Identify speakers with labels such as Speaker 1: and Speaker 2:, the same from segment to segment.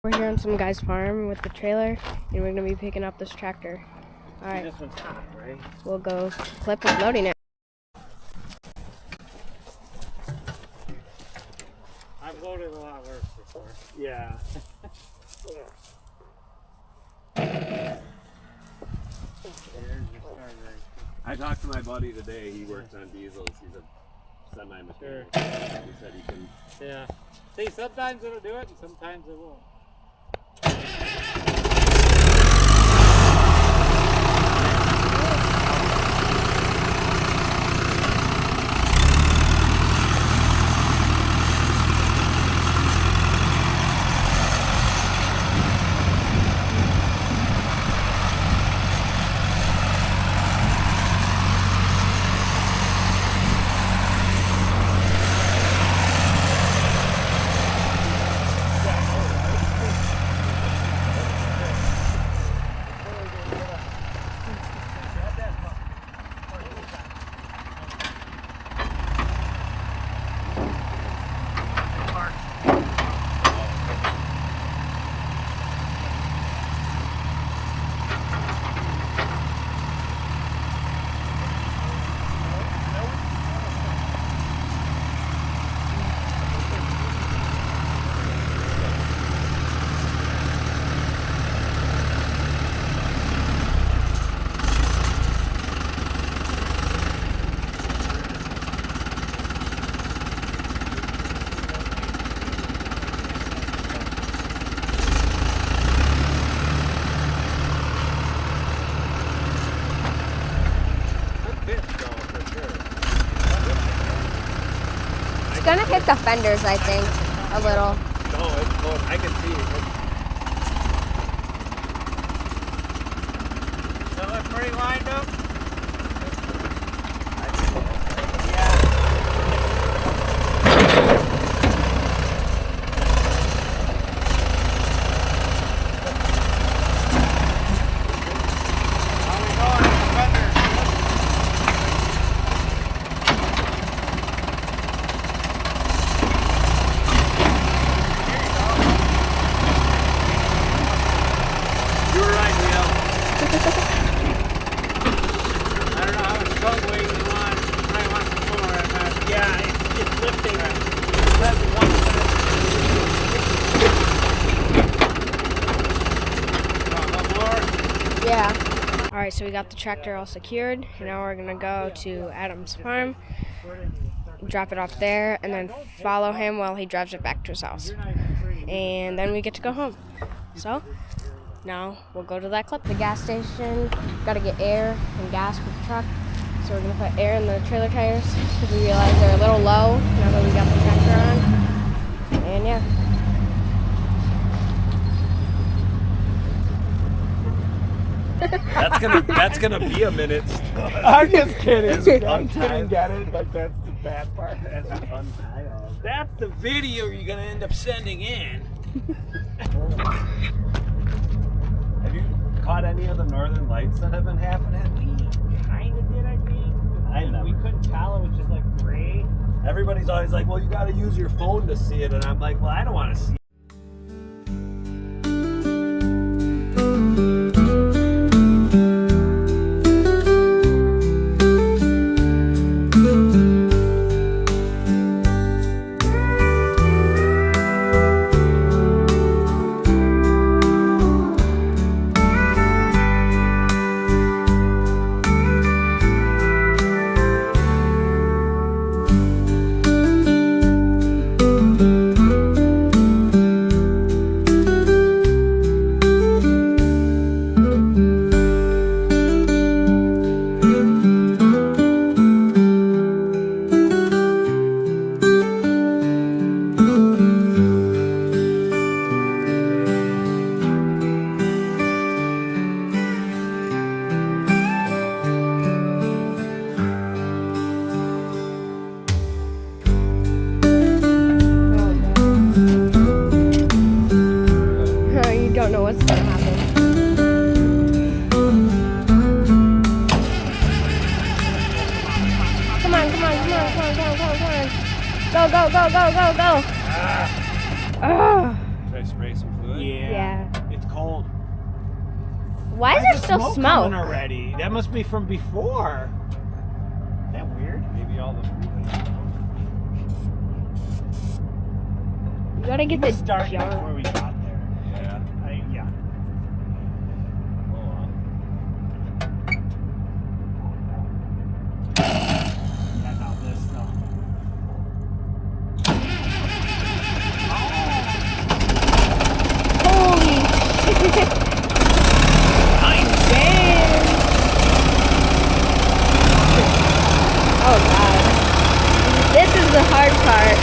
Speaker 1: We're here on some guy's farm with the trailer, and we're gonna be picking up this tractor. All right.
Speaker 2: This one's hot, right?
Speaker 1: We'll go. Clip is loading it.
Speaker 2: I've loaded a lot worse before. Yeah.
Speaker 3: I talked to my buddy today. He works on diesels. He's a semi-mechanic.
Speaker 2: Sure.
Speaker 3: He said he can.
Speaker 2: Yeah. See, sometimes it'll do it, and sometimes it won't.
Speaker 1: It's gonna hit the fenders, I think, a little.
Speaker 3: No, it's close. I can see it.
Speaker 2: Does it look pretty lined up?
Speaker 1: Yeah. All right, so we got the tractor all secured, and now we're gonna go to Adam's farm, drop it off there, and then follow him while he drives it back to his house. And then we get to go home. So now we'll go to that clip. The gas station, gotta get air and gas for the truck. So we're gonna put air in the trailer tires because we realize they're a little low now that we got the tractor on. And yeah.
Speaker 3: That's gonna be a minute.
Speaker 2: I'm just kidding.
Speaker 3: I'm
Speaker 2: kidding, get it? But that's the bad part.
Speaker 3: That's untied.
Speaker 2: That's the video you're gonna end up sending in.
Speaker 3: Have you caught any of the northern lights that have been happening?
Speaker 2: We kind of did, I think. We couldn't tell. It was just like gray.
Speaker 3: Everybody's always like, well, you got to use your phone to see it. And I'm like, well, I don't want to see it.
Speaker 1: Go, go, go, go, go, go.
Speaker 3: Should I spray some fluid?
Speaker 2: Yeah. It's cold.
Speaker 1: Why is there still
Speaker 2: coming
Speaker 1: smoke?
Speaker 2: already? That must be from before. Is that weird?
Speaker 3: Maybe all the fluid.
Speaker 1: You gotta get
Speaker 2: We
Speaker 1: the
Speaker 2: started
Speaker 1: jar.
Speaker 2: before we got there.
Speaker 3: Yeah.
Speaker 2: Yeah.
Speaker 3: Oh well.
Speaker 2: Yeah, not this though.
Speaker 1: Holy shit. Damn. Oh god. This is the hard part.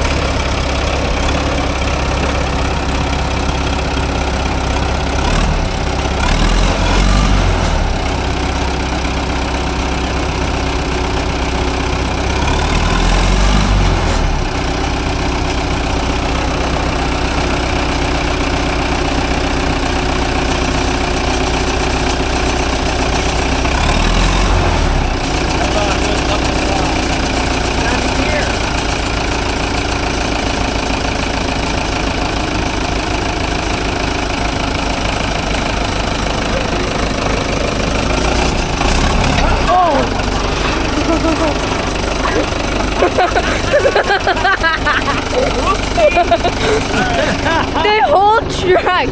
Speaker 1: The whole truck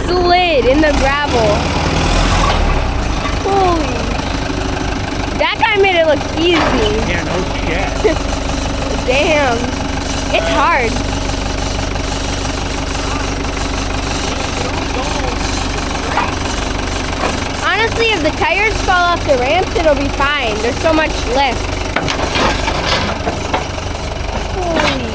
Speaker 1: slid in the gravel. Holy. That guy made it look easy.
Speaker 2: Yeah, no shit.
Speaker 1: Damn. It's hard. Honestly, if the tires fall off the ramps, it'll be fine. There's so much lift. Holy.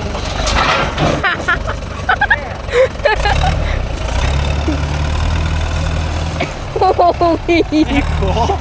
Speaker 1: Holy.
Speaker 2: Cool.